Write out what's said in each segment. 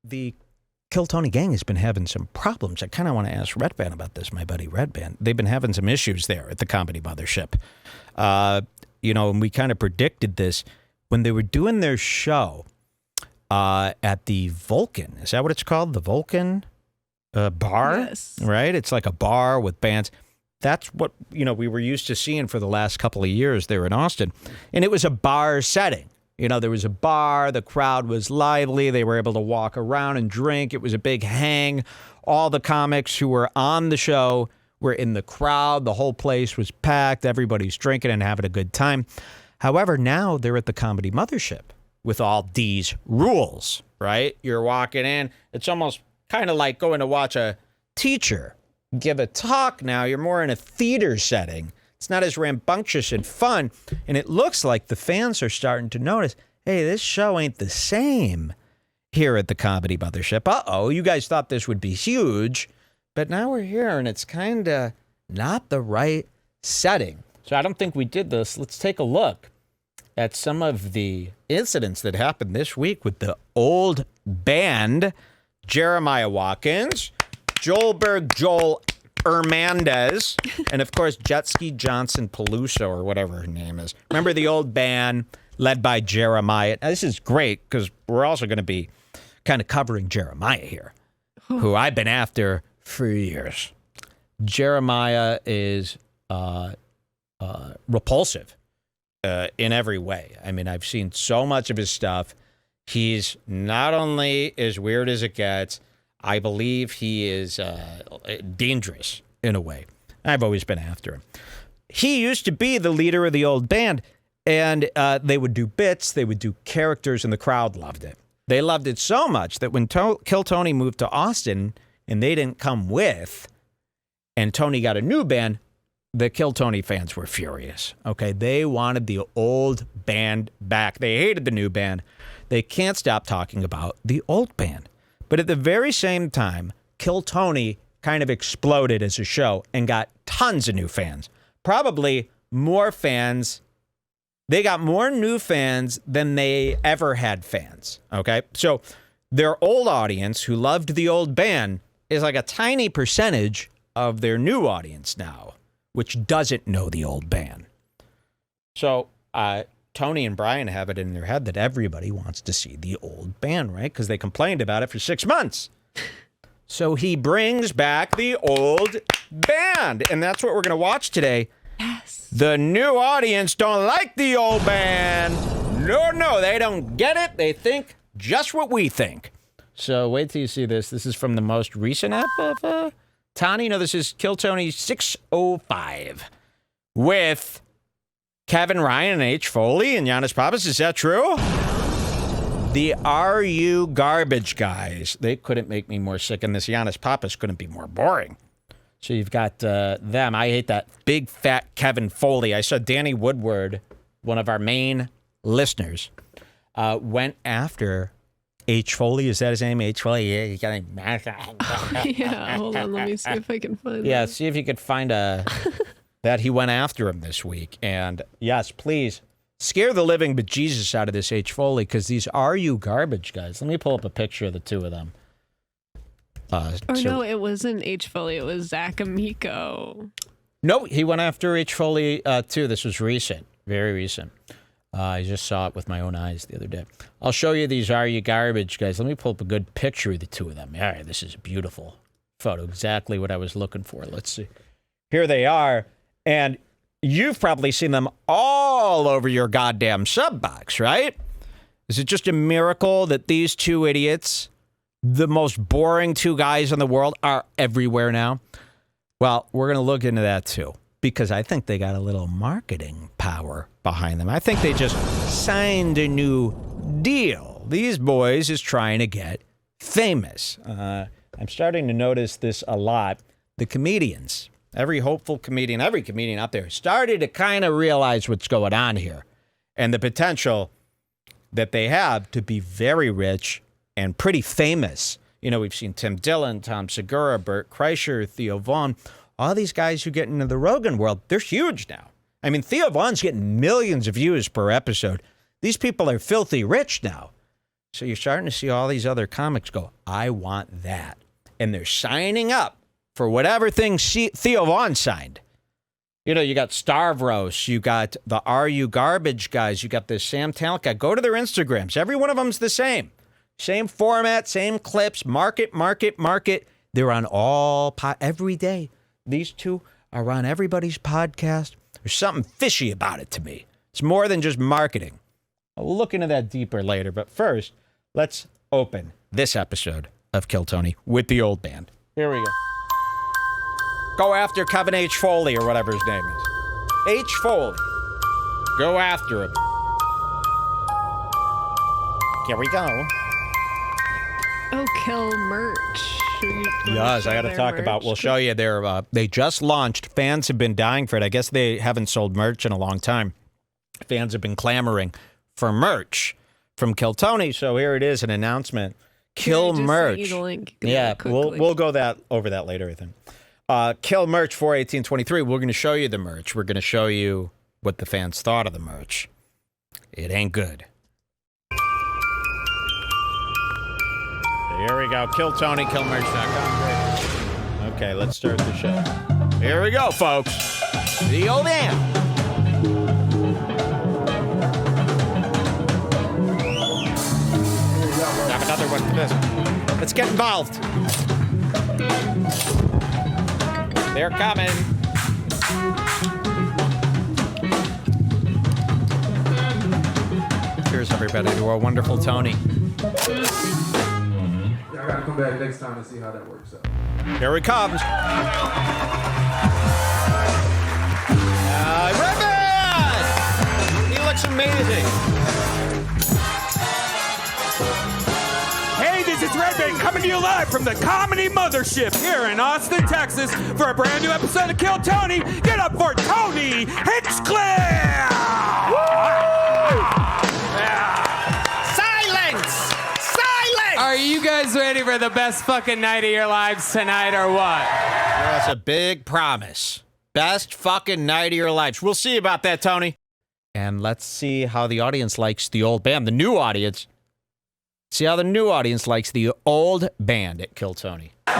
the Kill Tony gang has been having some problems. I kind of want to ask Redban about this, my buddy Redban. They've been having some issues there at the Comedy Mothership. And we kind of predicted this when they were doing their show at the Vulcan. Is that what it's called? The Vulcan bar? Yes. Right? It's like a bar with bands. That's what, we were used to seeing for the last couple of years there in Austin. And it was a bar setting. There was a bar, the crowd was lively, they were able to walk around and drink, it was a big hang. All the comics who were on the show were in the crowd, the whole place was packed, everybody's drinking and having a good time. However, now they're at the Comedy Mothership with all these rules, right? You're walking in, it's almost kind of like going to watch a teacher give a talk now. You're more in a theater setting. It's not as rambunctious and fun, and it looks like the fans are starting to notice, hey, this show ain't the same here at the Comedy Mothership. Uh-oh, you guys thought this would be huge, but now we're here, and it's kind of not the right setting. So I don't think we did this. Let's take a look at some of the incidents that happened this week with the old band, Jeremiah Watkins, Joelberg Joel Hernandez, and of course, Jetski Johnson Peluso, or whatever her name is. Remember the old band led by Jeremiah? Now, this is great because we're also going to be kind of covering Jeremiah here, who I've been after for years. Jeremiah is repulsive in every way. I mean, I've seen so much of his stuff. He's not only as weird as it gets, I believe he is dangerous in a way. I've always been after him. He used to be the leader of the old band, and they would do bits, they would do characters, and the crowd loved it. They loved it so much that when Kill Tony moved to Austin and they didn't come with, and Tony got a new band, the Kill Tony fans were furious. Okay, they wanted the old band back. They hated the new band. They can't stop talking about the old band. But at the very same time, Kill Tony kind of exploded as a show and got tons of new fans. Probably more fans. They got more new fans than they ever had fans. Okay? So their old audience who loved the old band is like a tiny percentage of their new audience now, which doesn't know the old band. So Tony and Brian have it in their head that everybody wants to see the old band, right? Because they complained about it for 6 months. So he brings back the old band. And that's what we're going to watch today. Yes. The new audience don't like the old band. No, they don't get it. They think just what we think. So wait till you see this. This is from the most recent app of Tony. No, this is Kill Tony 605 with Kevin Ryan and H. Foley and Giannis Pappas. Is that true? The Are You Garbage guys. They couldn't make me more sick, and this Giannis Pappas couldn't be more boring. So you've got them. I hate that big, fat Kevin Foley. I saw Danny Woodward, one of our main listeners, went after H. Foley. Is that his name? H. Foley? Yeah, you got Yeah, hold on. Let me see if I can find Yeah, that. see if you could find that he went after him this week. And yes, please scare the living bejesus out of this H. Foley, because these Are You Garbage guys. Let me pull up a picture of the two of them. No, it wasn't H. Foley. It was Zach Amico. No, he went after H. Foley too. This was recent, very recent. I just saw it with my own eyes the other day. I'll show you these Are You Garbage guys. Let me pull up a good picture of the two of them. All right, this is a beautiful photo. Exactly what I was looking for. Let's see. Here they are. And you've probably seen them all over your goddamn sub box, right? Is it just a miracle that these two idiots, the most boring two guys in the world, are everywhere now? Well, we're going to look into that too, because I think they got a little marketing power behind them. I think they just signed a new deal. These boys is trying to get famous. I'm starting to notice this a lot. The comedians, every hopeful comedian, every comedian out there started to kind of realize what's going on here and the potential that they have to be very rich and pretty famous. You know, we've seen Tim Dillon, Tom Segura, Bert Kreischer, Theo Vaughn, all these guys who get into the Rogan world, they're huge now. I mean, Theo Vaughn's getting millions of views per episode. These people are filthy rich now. So you're starting to see all these other comics go, I want that. And they're signing up for whatever thing Theo Vaughn signed. You know, you got Stavros, you got the Are You Garbage guys, you got this Sam Talent guy. Go to their Instagrams. Every one of them's the same. Same format, same clips, market. They're on all, every day. These two are on everybody's podcast. There's something fishy about it to me. It's more than just marketing. I'll look into that deeper later. But first, let's open this episode of Kill Tony with the old band. Here we go. Go after Kevin H. Foley or whatever his name is. H. Foley. Go after him. Here we go. Oh, Kill merch. Yes, I got to talk about. We'll show you their. They just launched. Fans have been dying for it. I guess they haven't sold merch in a long time. Fans have been clamoring for merch from Kill Tony. So here it is, an announcement. Kill merch. Sent you the link. Yeah, we'll go over that later, I think. Kill merch 4/18/23. We're going to show you the merch. We're going to show you what the fans thought of the merch. It ain't good. Here we go. Kill Tony, killmerch.com. Okay, let's start the show. Here we go, folks. The old man. Have another one for this. Let's get involved. They're coming. Cheers, everybody, to our wonderful Tony. I gotta come back next time to see how that works out. Here he comes. Redbar! He looks amazing. Hey, this is Redbar coming to you live from the Comedy Mothership here in Austin, Texas for a brand new episode of Kill Tony. Get up for Tony Hinchcliffe! Are you guys ready for the best fucking night of your lives tonight or what? That's a big promise. Best fucking night of your lives. We'll see about that, Tony. And let's see how the audience likes the old band. The new audience. See how the new audience likes the old band at Kill Tony. Yee-hoo!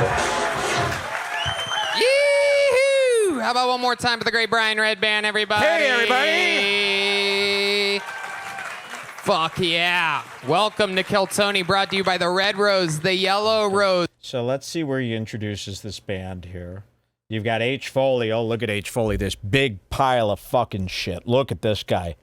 How about one more time for the great Brian Redbar, everybody? Hey, everybody! Fuck yeah. Welcome to Kill Tony, brought to you by the Red Rose, the Yellow Rose. So let's see where he introduces this band here. You've got H. Foley. Oh, look at H. Foley, this big pile of fucking shit. Look at this guy.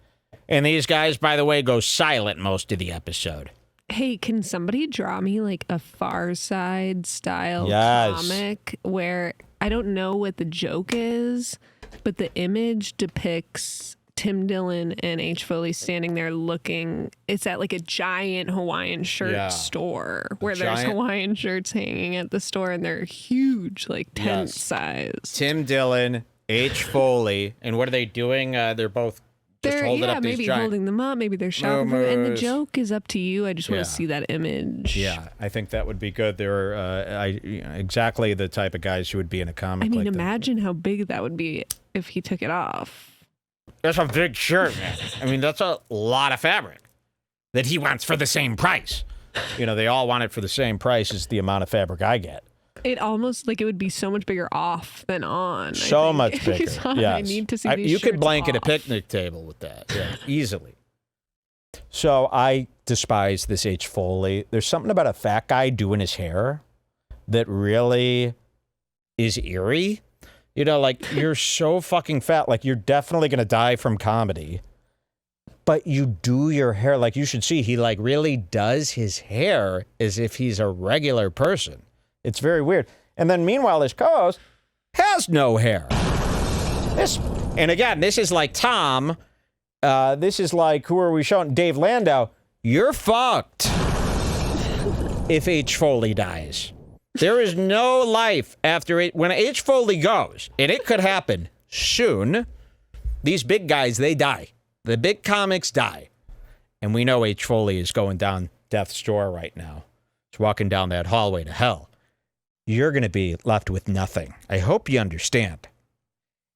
And these guys, by the way, go silent most of the episode. Hey, can somebody draw me like a Far Side style comic where I don't know what the joke is, but the image depicts Tim Dillon and H. Foley standing there looking. It's at like a giant Hawaiian shirt store where there's Hawaiian shirts hanging at the store and they're huge, like tent size. Tim Dillon, H. Foley, and what are they doing? They're both just holding up these maybe giant... holding them up. Maybe they're shopping for it. And the joke is up to you. I just want to see that image. Yeah, I think that would be good. They're exactly the type of guys who would be in a comic. I mean, like imagine how big that would be if he took it off. That's a big shirt, man. I mean, that's a lot of fabric that he wants for the same price. You know, they all want it for the same price as the amount of fabric I get. It almost like it would be so much bigger off than on. So much bigger. Yes. I need to see these You shirts could blanket off. a picnic table with that, easily. So I despise this H. Foley. There's something about a fat guy doing his hair that really is eerie. You know, like, you're so fucking fat. Like, you're definitely going to die from comedy. But you do your hair. Like, you should see, he, like, really does his hair as if he's a regular person. It's very weird. And then, meanwhile, his co-host has no hair. And again, this is like Tom. This is like, who are we showing? Dave Landau. You're fucked if H. Foley dies. There is no life after it. When H. Foley goes, and it could happen soon, these big guys, they die. The big comics die. And we know H. Foley is going down death's door right now. He's walking down that hallway to hell. You're going to be left with nothing. I hope you understand.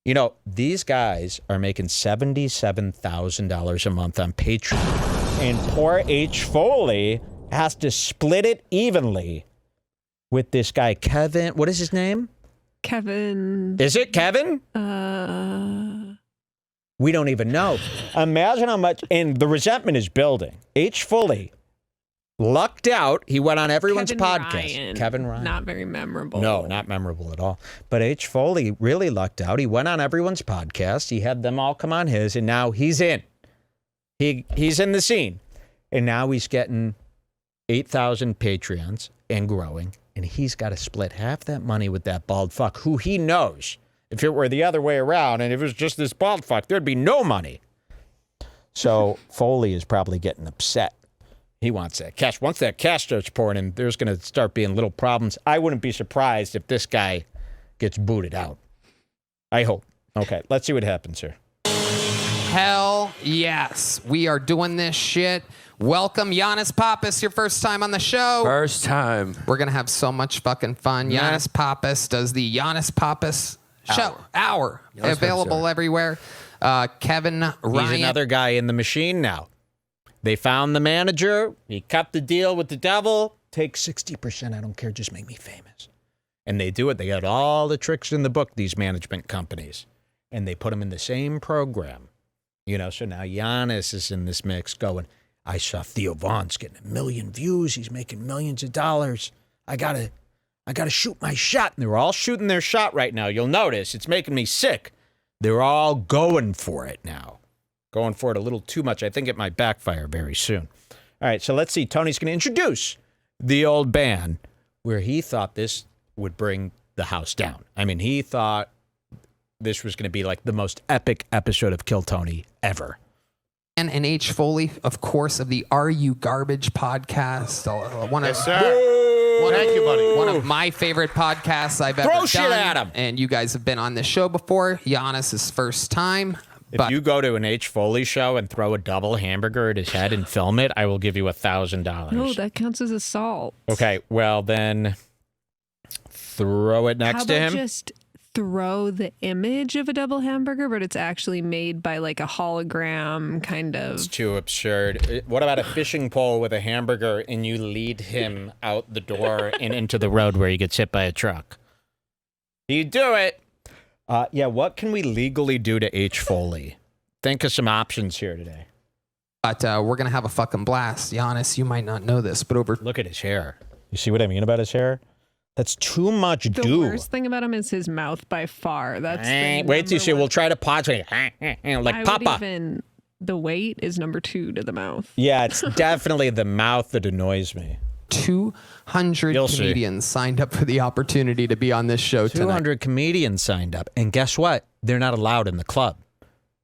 You know, these guys are making $77,000 a month on Patreon. And poor H. Foley has to split it evenly with this guy, Kevin. What is his name? Kevin. Is it Kevin? We don't even know. Imagine how much, and the resentment is building. H. Foley lucked out. He went on everyone's podcast. Kevin Ryan. Not very memorable. No, not memorable at all. But H. Foley really lucked out. He went on everyone's podcast. He had them all come on his, and now he's in. He's in the scene. And now he's getting 8,000 Patreons and growing. And he's got to split half that money with that bald fuck, who he knows. If it were the other way around and if it was just this bald fuck, there'd be no money. So Foley is probably getting upset. He wants that cash. Once that cash starts pouring in, there's going to start being little problems. I wouldn't be surprised if this guy gets booted out. I hope. Okay, let's see what happens here. Hell yes. We are doing this shit. Welcome, Giannis Pappas, your first time on the show. First time. We're going to have so much fucking fun. Giannis Pappas does the Giannis Pappas show. Hour. Available everywhere. Kevin Ryan. He's another guy in the machine now. They found the manager. He cut the deal with the devil. Take 60%. I don't care. Just make me famous. And they do it. They got all the tricks in the book, these management companies. And they put them in the same program. You know, so now Giannis is in this mix going, I saw Theo Vaughn's getting 1 million views. He's making millions of dollars. I gotta shoot my shot. And they're all shooting their shot right now. You'll notice it's making me sick. They're all going for it now. Going for it a little too much. I think it might backfire very soon. All right, so let's see. Tony's going to introduce the old band where he thought this would bring the house down. I mean, he thought this was going to be like the most epic episode of Kill Tony ever. And H. Foley, of course, of the Are You Garbage podcast. Yes, sir. Thank you, buddy. One of my favorite podcasts I've ever done. Throw shit at him. And you guys have been on this show before. Giannis' first time. If you go to an H. Foley show and throw a double hamburger at his head and film it, I will give you $1,000. No, that counts as assault. Okay, well then throw it next to him. Just throw the image of a double hamburger, but it's actually made by like a hologram kind of. It's too absurd. What about a fishing pole with a hamburger and you lead him out the door and into the road where he gets hit by a truck? You do it. Yeah, what can we legally do to H. Foley? Think of some options here today. But we're going to have a fucking blast. Giannis, you might not know this, but Look at his hair. You see what I mean about his hair? That's too much The dew. worst thing about him is his mouth by far. That's Wait till you see. We'll try to pause it. Like Papa. The weight is number 2 to the mouth. Yeah, it's definitely the mouth that annoys me. 200 comedians signed up for the opportunity to be on this show tonight. 200 comedians signed up. And guess what? They're not allowed in the club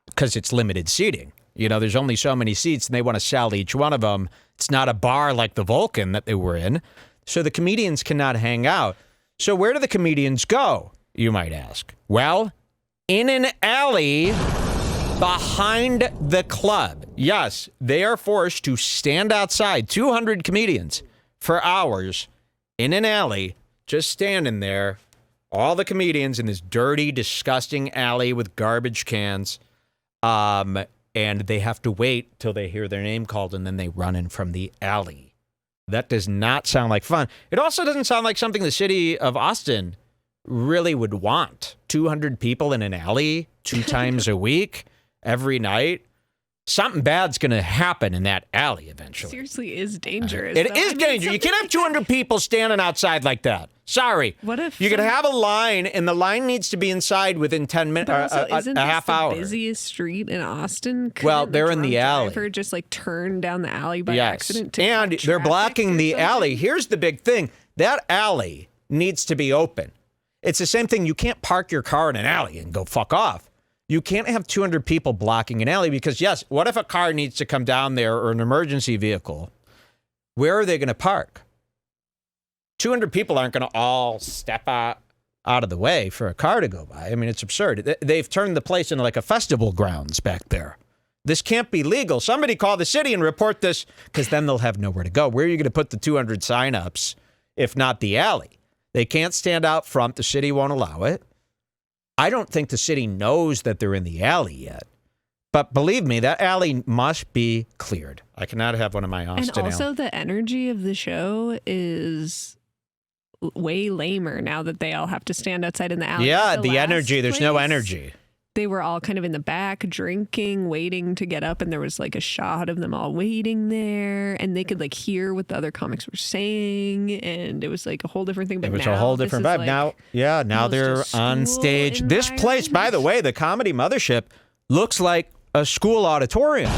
because it's limited seating. You know, there's only so many seats and they want to sell each one of them. It's not a bar like the Vulcan that they were in. So the comedians cannot hang out. So where do the comedians go, you might ask? Well, in an alley behind the club. Yes, they are forced to stand outside, 200 comedians, for hours in an alley, just standing there. All the comedians in this dirty, disgusting alley with garbage cans. And they have to wait till they hear their name called, and then they run in from the alley. That does not sound like fun. It also doesn't sound like something the city of Austin really would want. 200 people in an alley 2 times a week, every night. Something bad's going to happen in that alley eventually. Seriously, is dangerous. It is dangerous. You can't have 200 people standing outside like that. Sorry. What if you could have a line, and the line needs to be inside within 10 minutes, isn't a half this hour. The busiest street in Austin. Well, they're in the alley. Driver just like turned down the alley by accident. To and they're blocking the alley. Here's the big thing: that alley needs to be open. It's the same thing. You can't park your car in an alley and go fuck off. You can't have 200 people blocking an alley because, yes, what if a car needs to come down there or an emergency vehicle? Where are they going to park? 200 people aren't going to all step out of the way for a car to go by. I mean, it's absurd. They've turned the place into like a festival grounds back there. This can't be legal. Somebody call the city and report this because then they'll have nowhere to go. Where are you going to put the 200 signups if not the alley? They can't stand out front. The city won't allow it. I don't think the city knows that they're in the alley yet. But believe me, that alley must be cleared. I cannot have one of my Austin And also alley. the energy of the show is way lamer now that they all have to stand outside in the alley. Yeah, the last energy. There's no place, energy. They were all kind of in the back drinking, waiting to get up, and there was like a shot of them all waiting there, and they could like hear what the other comics were saying, and it was like a whole different thing. But It was now a whole this different is, vibe. like, Now they're almost a on school stage. This place, by the way, the Comedy Mothership, looks like a school auditorium.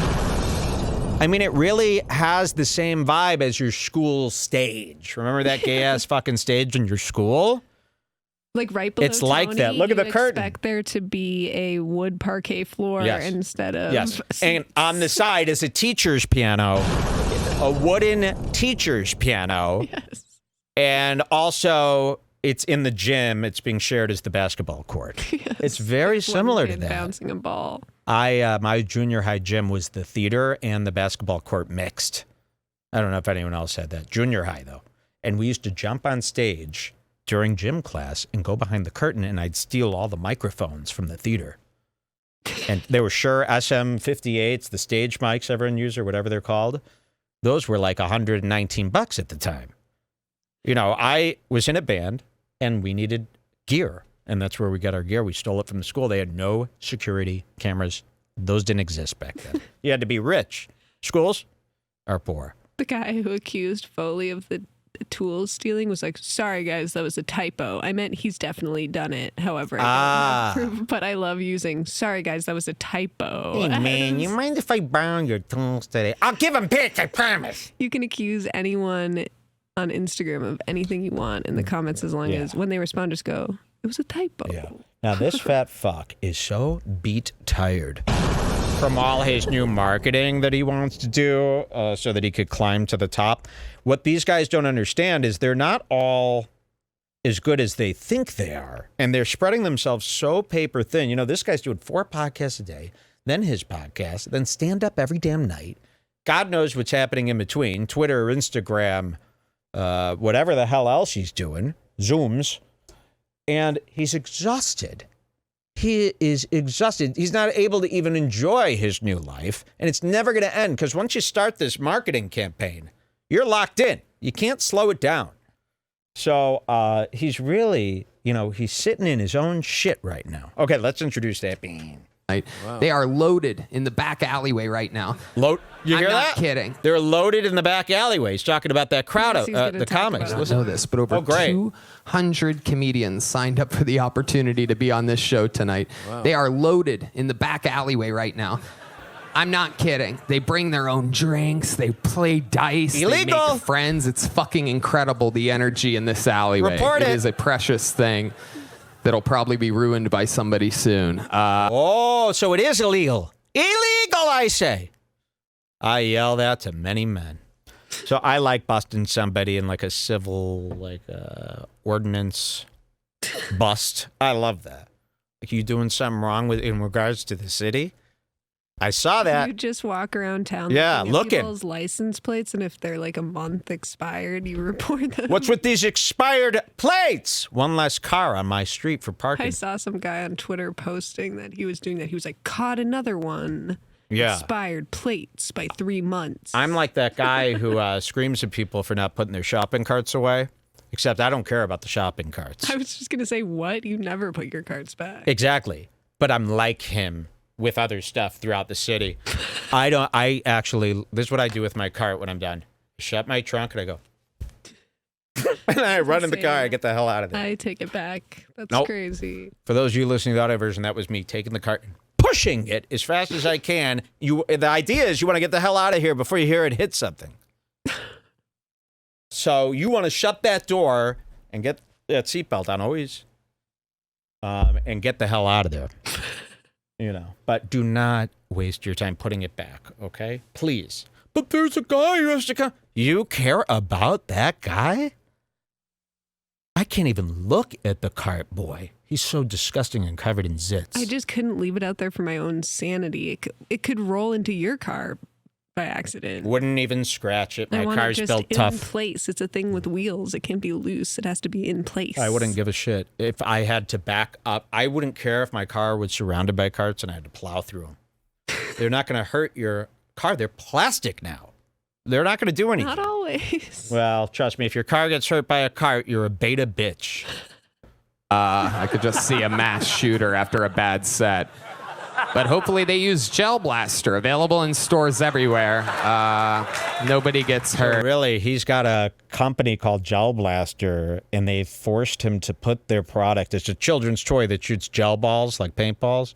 I mean, it really has the same vibe as your school stage. Remember that gay-ass fucking stage in your school? Like right below It's like Tony, that. Look at you the curtain. Expect there to be a wood parquet floor instead of Yes. And on the side is a teacher's piano, a wooden teacher's piano. Yes. And also, it's in the gym. It's being shared as the basketball court. Yes. It's very One similar to kid that. bouncing a ball. My junior high gym was the theater and the basketball court mixed. I don't know if anyone else had that. Junior high, though. And we used to jump on stage during gym class and go behind the curtain, and I'd steal all the microphones from the theater. And they were Shure SM58s, the stage mics everyone used or whatever they're called. Those were like $119 at the time. You know, I was in a band, and we needed gear. And that's where we got our gear. We stole it from the school. They had no security cameras. Those didn't exist back then. You had to be rich. Schools are poor. The guy who accused Foley of the tools stealing was like, sorry, guys, that was a typo. I meant he's definitely done it. However, I don't have proof, but I love using, sorry, guys, that was a typo. Hey, man, you mind if I borrow your tools today? I'll give them bits, I promise. You can accuse anyone on Instagram of anything you want in the comments as long as when they respond, just go, it was a typo. Yeah. Now, this fat fuck is so beat tired from all his new marketing that he wants to do so that he could climb to the top. What these guys don't understand is they're not all as good as they think they are. And they're spreading themselves so paper thin. You know, this guy's doing 4 podcasts a day, then his podcast, then stand up every damn night. God knows what's happening in between. Twitter, Instagram, whatever the hell else he's doing. Zooms. And he's exhausted. He is exhausted. He's not able to even enjoy his new life. And it's never going to end because once you start this marketing campaign, you're locked in. You can't slow it down. So he's really, he's sitting in his own shit right now. Okay, let's introduce that bean. Wow. They are loaded in the back alleyway right now. You hear I'm that? not kidding. They're loaded in the back alleyway. He's talking about that crowd, Yes, he's gonna the talk comics. about it. I don't know this, but over 200 comedians signed up for the opportunity to be on this show tonight. Wow. They are loaded in the back alleyway right now. I'm not kidding. They bring their own drinks. They play dice. Illegal. They make friends. It's fucking incredible, the energy in this alleyway. Report it. It is a precious thing that'll probably be ruined by somebody soon. So it is illegal. Illegal, I say. I yell that to many men. So I like busting somebody in like a civil, ordinance bust. I love that. Like you doing something wrong in regards to the city. I saw that. You just walk around town looking at people's license plates, and if they're like a month expired, you report them. What's with these expired plates? One less car on my street for parking. I saw some guy on Twitter posting that he was doing that. He was like, caught another one. Yeah. Expired plates by 3 months. I'm like that guy who screams at people for not putting their shopping carts away. Except I don't care about the shopping carts. I was just going to say, what? You never put your carts back. Exactly. But I'm like him with other stuff throughout the city. This is what I do with my cart when I'm done. Shut my trunk and I go. And I run in the car. I get the hell out of there. I take it back. That's Nope. crazy. For those of you listening to the audio version, that was me taking the cart and pushing it as fast as I can. The idea is you want to get the hell out of here before you hear it hit something. So you want to shut that door and get that seatbelt on always, and get the hell out of there. But do not waste your time putting it back, okay? Please. But there's a guy who has to come. You care about that guy? I can't even look at the cart boy. He's so disgusting and covered in zits. I just couldn't leave it out there for my own sanity. It could roll into your car by accident. Wouldn't even scratch it. My I want car's it just built in tough. place. It's a thing with wheels. It can't be loose. It has to be in place. I wouldn't give a shit. If I had to back up, I wouldn't care if my car was surrounded by carts and I had to plow through them. They're not going to hurt your car. They're plastic now. They're not going to do anything. Not always. Well, trust me, if your car gets hurt by a cart, you're a beta bitch. I could just see a mass shooter after a bad set. But hopefully they use Gel Blaster, available in stores everywhere. Nobody gets hurt. So really, he's got a company called Gel Blaster, and they forced him to put their product. It's a children's toy that shoots gel balls, like paintballs.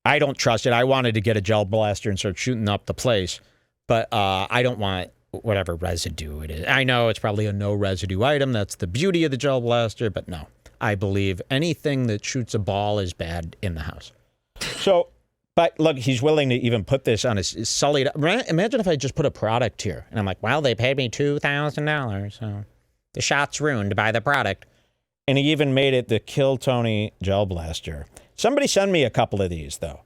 I don't trust it. I wanted to get a Gel Blaster and start shooting up the place, but I don't want whatever residue it is. I know it's probably a no residue item. That's the beauty of the Gel Blaster, but no. I believe anything that shoots a ball is bad in the house. So, but look, he's willing to even put this on his sullied. Imagine if I just put a product here and I'm like, well, they paid me $2,000, so the shot's ruined by the product. And he even made it the Kill Tony Gel Blaster. Somebody send me a couple of these, though.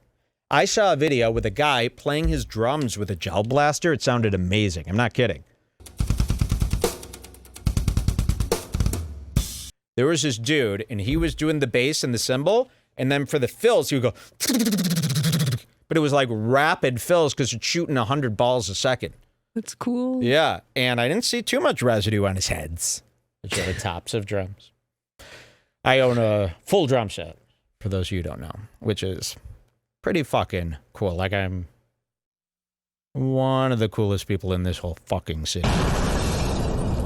I saw a video with a guy playing his drums with a Gel Blaster. It sounded amazing. I'm not kidding. There was this dude, and he was doing the bass and the cymbal. And then for the fills, he would go, but it was like rapid fills because it's shooting 100 balls a second. That's cool. Yeah, and I didn't see too much residue on his heads, which are the tops of drums. I own a full drum set, for those of you who don't know, which is pretty fucking cool. Like, I'm one of the coolest people in this whole fucking city.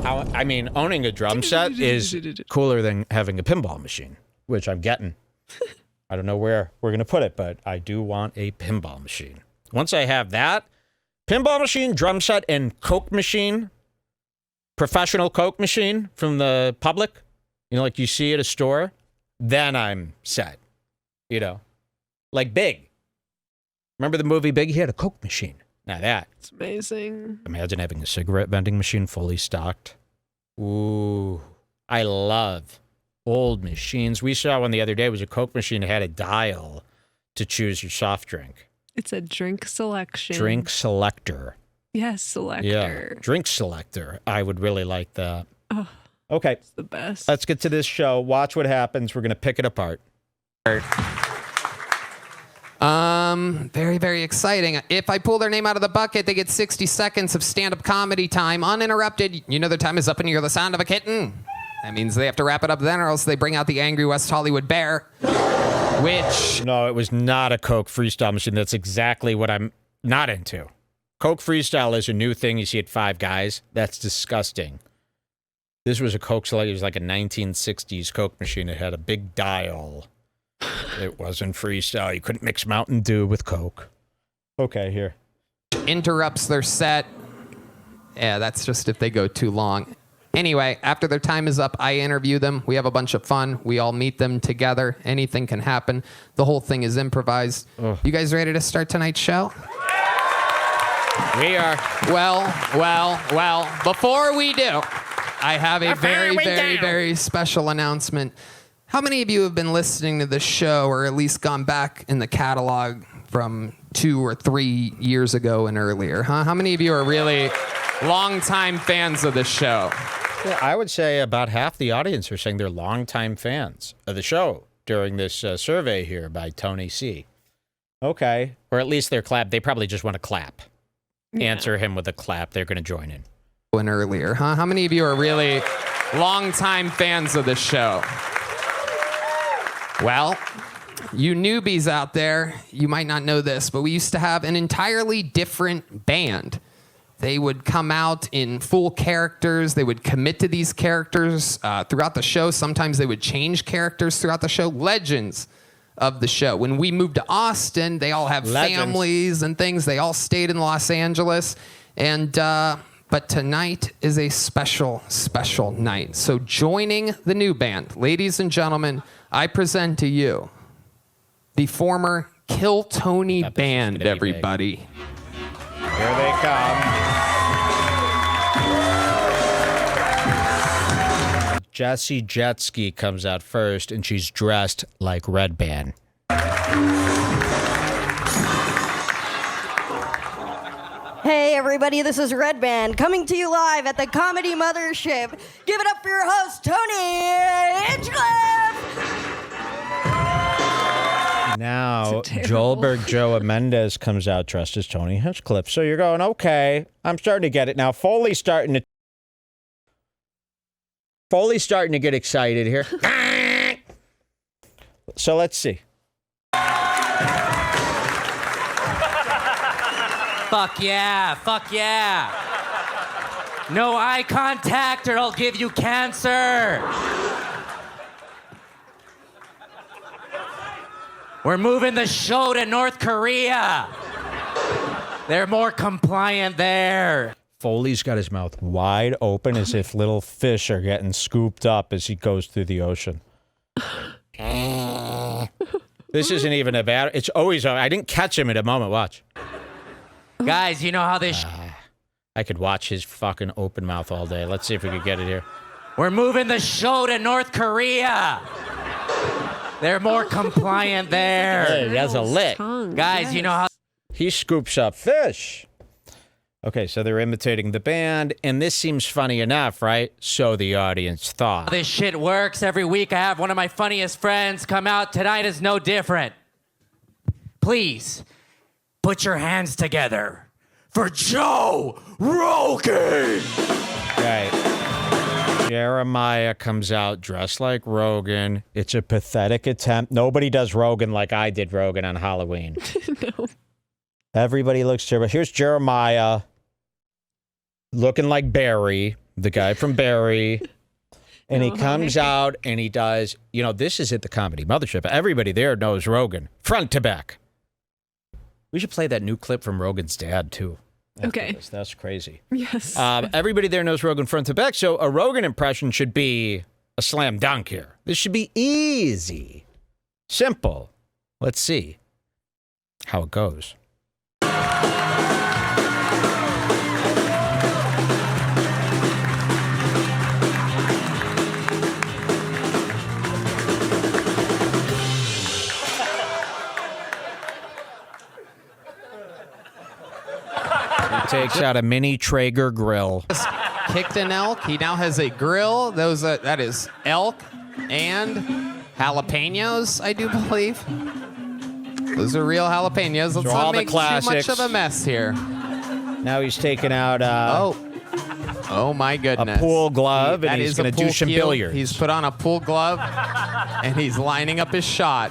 I mean, owning a drum set is cooler than having a pinball machine, which I'm getting. I don't know where we're going to put it, but I do want a pinball machine. Once I have that, pinball machine, drum set, and Coke machine, professional Coke machine from the public, you know, like you see at a store, then I'm set. You know, like Big. Remember the movie Big? He had a Coke machine. Now that. It's amazing. Imagine having a cigarette vending machine fully stocked. Ooh, I love old machines. We saw one the other day. It was a Coke machine that had a dial to choose your soft drink. It's a drink selection. Drink selector. Yes, selector. Yeah, drink selector. I would really like that. Oh, okay. It's the best. Let's get to this show. Watch what happens. We're going to pick it apart. Very, very exciting. If I pull their name out of the bucket, they get 60 seconds of stand-up comedy time, uninterrupted. You know their time is up and you hear the sound of a kitten. That means they have to wrap it up then, or else they bring out the angry West Hollywood bear, which... No, it was not a Coke freestyle machine. That's exactly what I'm not into. Coke freestyle is a new thing you see at Five Guys. That's disgusting. This was a Coke selector. It was like a 1960s Coke machine. It had a big dial. It wasn't freestyle. You couldn't mix Mountain Dew with Coke. Okay, here. Interrupts their set. Yeah, that's just if they go too long. Anyway, after their time is up, I interview them. We have a bunch of fun. We all meet them together. Anything can happen. The whole thing is improvised. Ugh. You guys ready to start tonight's show? We are. Well, before we do, I have a very special announcement. How many of you have been listening to this show, or at least gone back in the catalog from 2 or 3 years ago and earlier? Huh? How many of you are really longtime fans of this show? Yeah, I would say about half the audience are saying they're longtime fans of the show during this survey here by Tony C. Okay. Or at least they're clap. They probably just want to clap. Yeah. Answer him with a clap. They're going to join in. And earlier, huh? How many of you are really longtime fans of this show? Well, you newbies out there, you might not know this, but we used to have an entirely different band. They would come out in full characters. They would commit to these characters throughout the show. Sometimes they would change characters throughout the show. Legends of the show. When we moved to Austin, they all have families and things. They all stayed in Los Angeles. And but tonight is a special, special night. So joining the new band, ladies and gentlemen, I present to you the former Kill Tony band, everybody. Here they come. Jessie Jetski comes out first, and she's dressed like Redbar. Hey everybody, this is Redbar coming to you live at the Comedy Mothership. Give it up for your host, Tony Hinchcliffe! Now, terrible. Joelberg Joe Mendez comes out dressed as Tony Hinchcliffe. So you're going, okay, I'm starting to get it. Now, Foley's starting to get excited here. So let's see. Fuck yeah, fuck yeah. No eye contact or I'll give you cancer. We're moving the show to North Korea. They're more compliant there. Foley's got his mouth wide open as if little fish are getting scooped up as he goes through the ocean. This isn't even a bad. It's always. I didn't catch him at a moment. Watch. Guys, you know how this... I could watch his fucking open mouth all day. Let's see if we could get it here. We're moving the show to North Korea. They're more compliant there. Hey, he has a lick. Guys, you know how... He scoops up fish. Okay, so they're imitating the band, and this seems funny enough, right? So the audience thought. this shit works. Every week I have one of my funniest friends come out. Tonight is no different. Please, put your hands together for Joe Rogan. Right. Jeremiah comes out dressed like Rogan. It's a pathetic attempt. Nobody does Rogan like I did Rogan on Halloween. No. Everybody looks terrible. Here's Jeremiah looking like Barry, the guy from Barry. And he comes out and he does, this is at the Comedy Mothership. Everybody there knows Rogan, front to back. We should play that new clip from Rogan's dad, too. Okay. That's crazy. Yes. Everybody there knows Rogan front to back, so a Rogan impression should be a slam dunk here. This should be easy. Simple. Let's see how it goes. Takes out a mini Traeger grill. Kicked an elk. He now has a grill. That is elk and jalapenos, I do believe. Those are real jalapenos. Let's not make too much of a mess here. Now he's taking out oh my goodness. a pool glove, and he's going to do some billiards. He's put on a pool glove, and he's lining up his shot.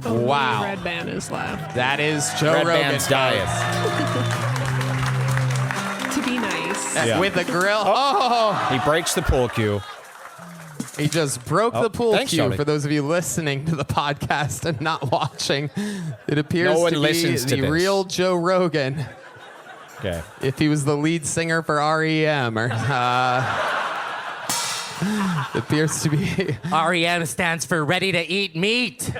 Wow. Red band is left. That is Joe Red Rogan's Band's diet. To be nice. Yeah. With a grill. Oh! He breaks the pool cue. He just broke the pool thanks, cue. Tony. For those of you listening to the podcast and not watching, it appears No one to be listens to the this. real Joe Rogan. Okay. If he was the lead singer for REM, or it appears to be. REM stands for ready to eat meat.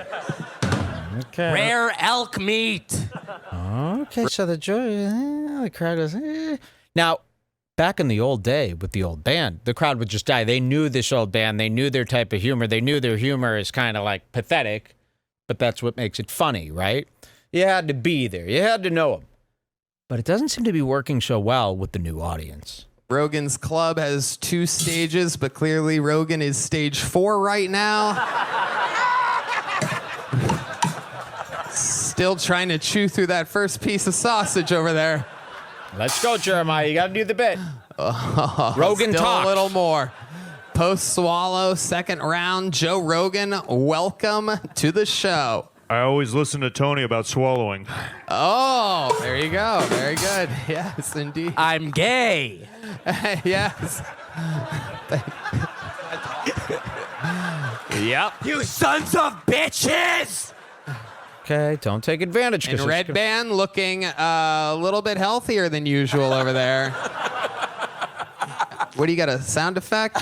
Okay. Rare elk meat. Okay, so the crowd goes, eh. Now, back in the old day with the old band, the crowd would just die. They knew this old band. They knew their type of humor. They knew their humor is kind of like pathetic, but that's what makes it funny, right? You had to be there. You had to know them. But it doesn't seem to be working so well with the new audience. Rogan's Club has 2 stages, but clearly Rogan is stage 4 right now. Still trying to chew through that first piece of sausage over there. Let's go, Jeremiah. You got to do the bit. Rogan Still talk. a little more. Post swallow, second round. Joe Rogan, welcome to the show. I always listen to Tony about swallowing. Oh, there you go. Very good. Yes, indeed. I'm gay. Yes. Yep. You sons of bitches! Okay, don't take advantage. And Red Band looking a little bit healthier than usual over there. What do you got, a sound effect?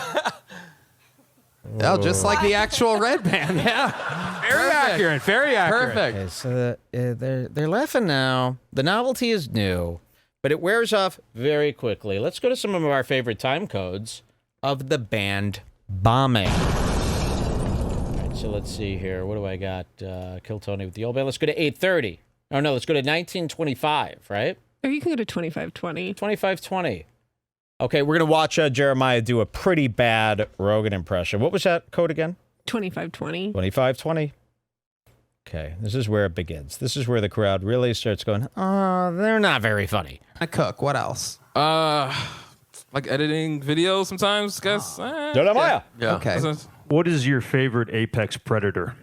Oh, just like the actual Red Band, yeah. Very accurate, very accurate. Perfect. Okay, so they're laughing now. The novelty is new, but it wears off very quickly. Let's go to some of our favorite time codes of the band bombing. All right, so let's see here. What do I got? Kill Tony with the old band. Let's go to 8:30. Oh, no, let's go to 1925, right? Or you can go to 2520. 2520. Okay, we're going to watch Jeremiah do a pretty bad Rogan impression. What was that code again? 2520. 2520. Okay, this is where it begins. This is where the crowd really starts going, oh, they're not very funny. I cook. What else? Like editing videos sometimes, guess. Yeah. Okay. What is your favorite apex predator?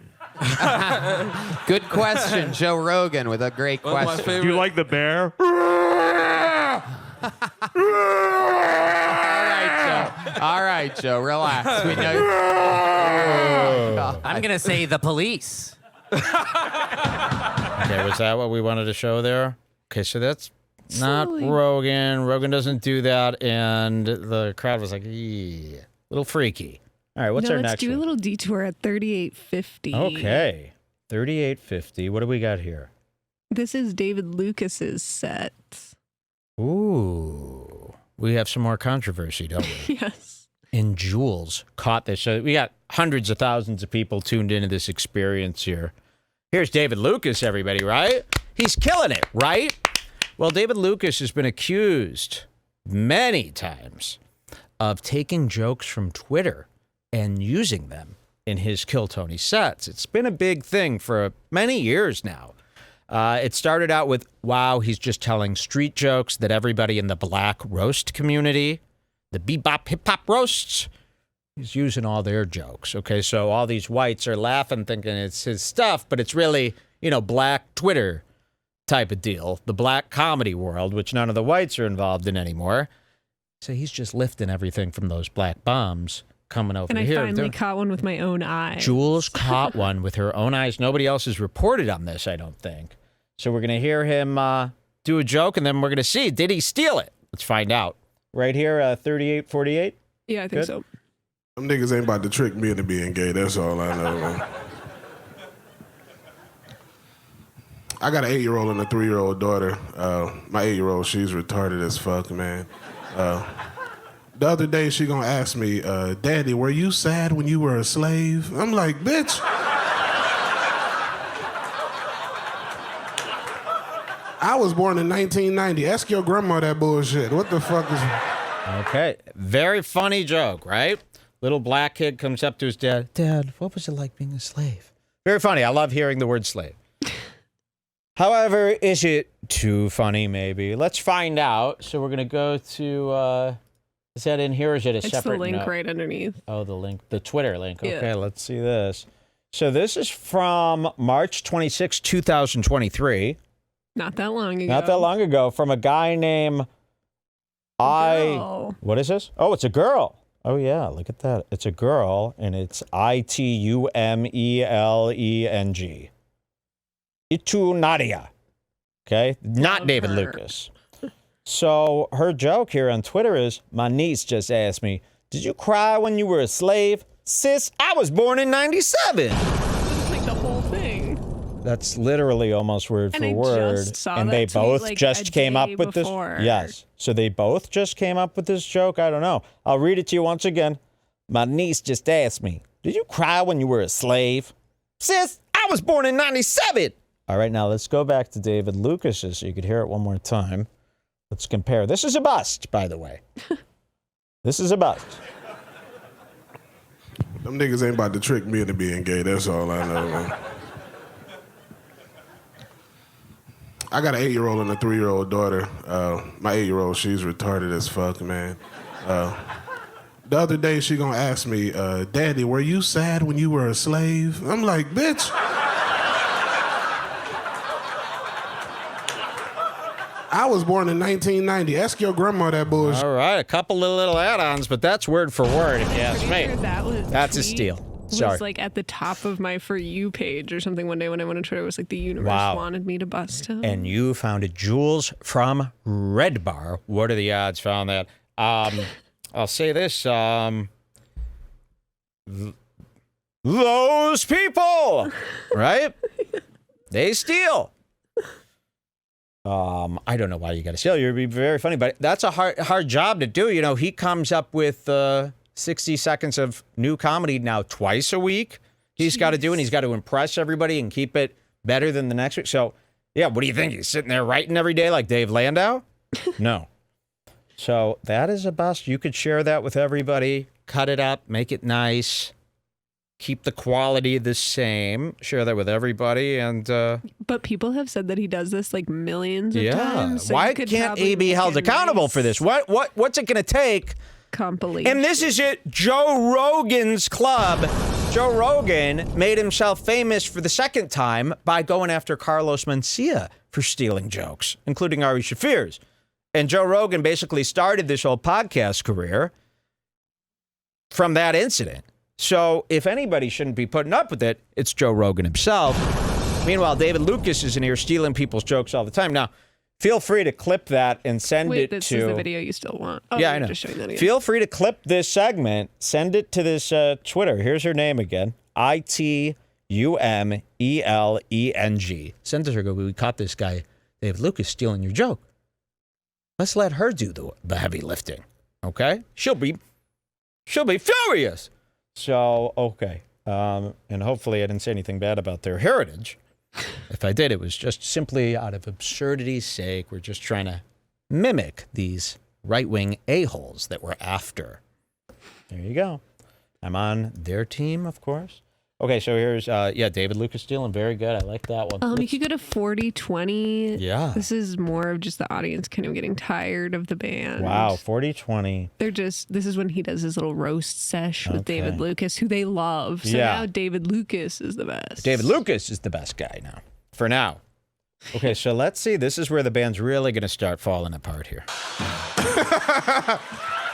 Good question, Joe Rogan with a great One of my question. favorite- Do you like the bear? All right, Joe, relax. We know. I'm gonna say the police. Okay, was that what we wanted to show there? Okay, so that's not Silly. Rogan. Rogan doesn't do that, and the crowd was like, "Yeah, a little freaky." All right, what's our let's next do one? a little detour at 3850. Okay, 3850. What do we got here? This is David Lucas's set. Ooh, we have some more controversy, don't we? Yes. And Jules caught this. So we got hundreds of thousands of people tuned into this experience here. Here's David Lucas, everybody, right? He's killing it, right? Well, David Lucas has been accused many times of taking jokes from Twitter and using them in his Kill Tony sets. It's been a big thing for many years now. It started out with, wow, he's just telling street jokes that everybody in the black roast community, the bebop hip-hop roasts, he's using all their jokes. Okay, so all these whites are laughing thinking it's his stuff, but it's really, black Twitter type of deal, the black comedy world, which none of the whites are involved in anymore. So he's just lifting everything from those black bombs coming over And I here. finally caught one with my own eyes. Jules caught one with her own eyes. Nobody else has reported on this, I don't think. So we're going to hear him do a joke, and then we're going to see, did he steal it? Let's find out. Right here, 3848. Yeah, I think Good. so. Them niggas ain't about to trick me into being gay. That's all I know, man. I got an 8-year-old and a 3-year-old daughter. My 8-year-old, she's retarded as fuck, man. The other day, she gonna ask me, Daddy, were you sad when you were a slave? I'm like, bitch. I was born in 1990. Ask your grandma that bullshit. What the fuck is... Okay, very funny joke, right? Little black kid comes up to his dad. Dad, what was it like being a slave? Very funny. I love hearing the word slave. However, is it too funny, maybe? Let's find out. So we're going to go to... is that in here or is it a It's separate the link note? right underneath. Oh, the link. The Twitter link. Yeah. Okay, let's see this. So this is from March 26, 2023. Not that long ago. Not that long ago, from a guy named Girl. What is this? Oh, it's a girl. Oh, yeah, look at that. It's a girl, and it's ITUMELENG. Itu Nadia. Okay? Not Love David her. Lucas. So her joke here on Twitter is, my niece just asked me, did you cry when you were a slave? Sis, I was born in 97. It's like the whole thing. That's literally almost word And for I word. just saw And that they tweet, both like, just a came up day with before. this. Yes. So they both just came up with this joke. I don't know. I'll read it to you once again. My niece just asked me, did you cry when you were a slave? Sis, I was born in 97. All right, now let's go back to David Lucas's so you could hear it one more time. Let's compare. This is a bust, by the way. This is a bust. Them niggas ain't about to trick me into being gay. That's all I know, man. I got an 8-year-old and a 3-year-old daughter. My 8-year-old, she's retarded as fuck, man. The other day, she gonna ask me, Daddy, were you sad when you were a slave? I'm like, bitch. I was born in 1990. Ask your grandma that bullshit. All right, a couple of little add-ons, but that's word for word, if you ask me. That's a tweet steal. Sorry. Was like at the top of my For You page or something one day when I went on Twitter. It was like the universe Wow. wanted me to bust him. And you found it. Jules from Redbar. What are the odds found that? I'll say this. Those people, right? They steal. I don't know why you got to steal. You'd be very funny, but that's a hard job to do. You know, he comes up with 60 seconds of new comedy now twice a week. He's got to do, and he's got to impress everybody and keep it better than the next week. So, yeah, what do you think? He's sitting there writing every day like Dave Landau? No. So that is a bust. You could share that with everybody, cut it up, make it nice, keep the quality the same, share that with everybody, and But people have said that he does this like millions of times. So why you could can't probably he be make held a accountable nice for this? What's it going to take? compilation? And this is it, Joe Rogan's club. Joe Rogan made himself famous for the second time by going after Carlos Mencia for stealing jokes, including Ari Shaffir's. And Joe Rogan basically started this whole podcast career from that incident. So if anybody shouldn't be putting up with it, it's Joe Rogan himself. Meanwhile, David Lucas is in here stealing people's jokes all the time. Now, feel free to clip that and send it to... this is the video you still want. Oh, yeah, I you're know. just showing that again. Feel free to clip this segment, send it to this Twitter. Here's her name again, ITUMELENG. Send it to her. Go, we caught this guy, David Lucas, stealing your joke. Let's let her do the heavy lifting, okay? She'll be furious. So, okay. And hopefully I didn't say anything bad about their heritage. If I did, it was just simply out of absurdity's sake. We're just trying to mimic these right-wing a-holes that we're after. There you go. I'm on their team, of course. Okay, so here's, David Lucas stealing. Very good. I like that one. You could go to 40-20. Yeah. This is more of just the audience kind of getting tired of the band. Wow, 40-20. This is when he does his little roast sesh with David Lucas, who they love. So now David Lucas is the best. David Lucas is the best guy now, for now. Okay, so let's see. This is where the band's really going to start falling apart here.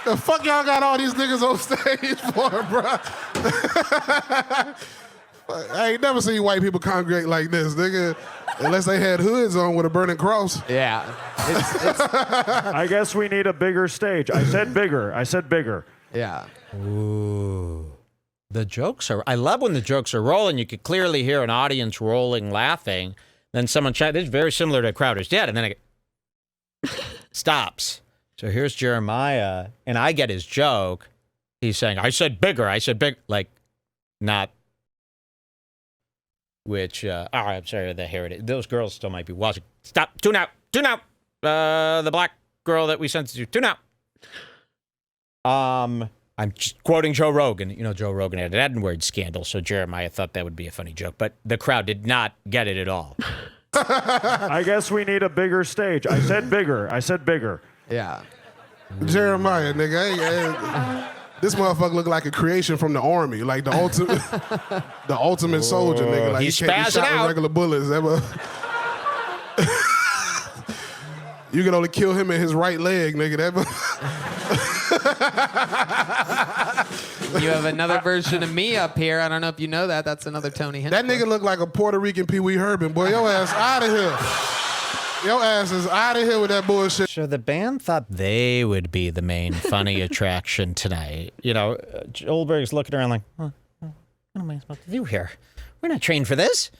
The fuck y'all got all these niggas on stage for, bro? I ain't never seen white people congregate like this, nigga. Unless they had hoods on with a burning cross. Yeah. I guess we need a bigger stage. I said bigger. Yeah. Ooh. The jokes are... I love when the jokes are rolling. You could clearly hear an audience rolling, laughing. Then someone chat. This is very similar to Crowder's Dead. And then it stops. So here's Jeremiah. And I get his joke. He's saying, I said bigger. Like, not... Which, I'm sorry, the heritage. Those girls still might be watching. Stop. Tune out. The black girl that we sent to. Tune out. I'm just quoting Joe Rogan. You know, Joe Rogan had an N-word scandal, so Jeremiah thought that would be a funny joke, but the crowd did not get it at all. I guess we need a bigger stage. I said bigger. Yeah. Jeremiah, nigga. This motherfucker look like a creation from the army, like the ultimate soldier, nigga. Like He's he can't be spazzing shot out. with regular bullets. You can only kill him in his right leg, nigga. You have another version of me up here. I don't know if you know that. That's another Tony Hinchcliffe. That nigga look like a Puerto Rican Pee Wee Herman. Boy, your ass out of here. Your ass is out of here with that bullshit. So the band thought they would be the main funny attraction tonight. You know, Oldberg's looking around like, what am I supposed to do here? We're not trained for this.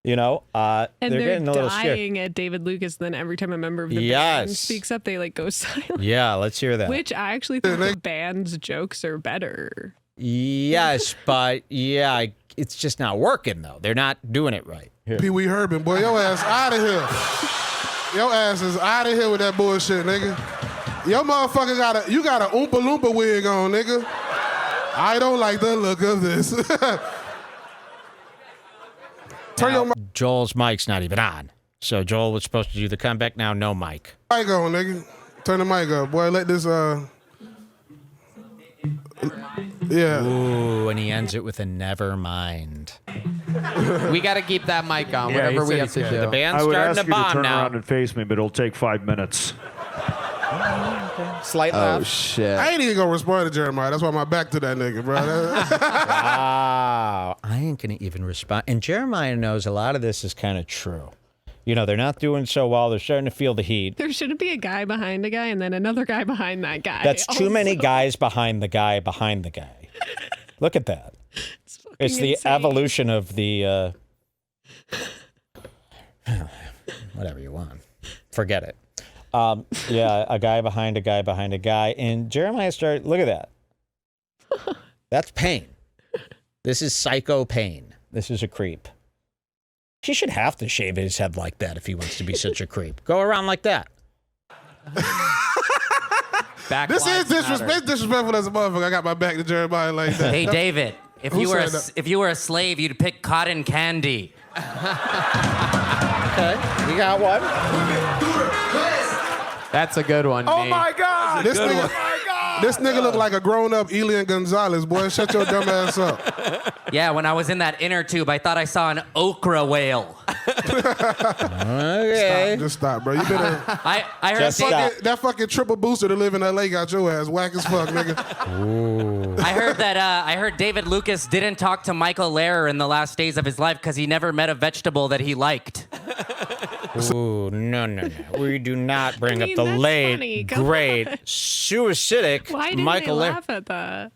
You know, And they're they're getting a little scared. dying at David Lucas. Then every time a member of the band speaks up, they like go silent. Yeah, let's hear that. Which I actually think the band's jokes are better. Yes, but it's just not working though. They're not doing it right. Pee Wee Herman, boy, your ass out of here. Your ass is out of here with that bullshit, nigga. Your motherfucker got a Oompa Loompa wig on, nigga. I don't like the look of this. Turn your Joel's mic's not even on. So Joel was supposed to do the comeback. Now no mic. mic on, nigga. Turn the mic up, boy. Let this yeah. Ooh, and he ends it with a never mind. We got to keep that mic on, whatever we have to do. The band's I would starting ask to you to bomb turn now. around and face me, but it'll take 5 minutes. Slight Oh, laugh. shit. I ain't even gonna respond to Jeremiah. That's why my back to that nigga, bro. Wow. I ain't going to even respond. And Jeremiah knows a lot of this is kind of true. You know, they're not doing so well. They're starting to feel the heat. There shouldn't be a guy behind a guy and then another guy behind that guy. That's too many guys behind the guy behind the guy. Look at that. It's the insane. evolution of the... whatever you want. Forget it. A guy behind a guy behind a guy. And Jeremiah started... Look at that. That's pain. This is psycho pain. This is a creep. He should have to shave his head like that if he wants to be such a creep. Go around like that. This is disrespectful as a motherfucker. I got my back to Jeremiah like that. Hey, David. If Who you were said that? if you were a slave, you'd pick cotton candy. Okay, we got one. That's a good one. Oh Nate. my God! This nigga look like a grown-up Elian Gonzalez, boy. Shut your dumb ass up. Yeah, when I was in that inner tube, I thought I saw an okra whale. Okay. Just stop, bro. You better. I heard Just stop. That fucking triple booster to live in LA got your ass whack as fuck, nigga. I heard David Lucas didn't talk to Michael Lehrer in the last days of his life because he never met a vegetable that he liked. Ooh, no. We do not bring up the that's late, funny. Come great, suicidic Why didn't Michael they Lehrer. laugh at that?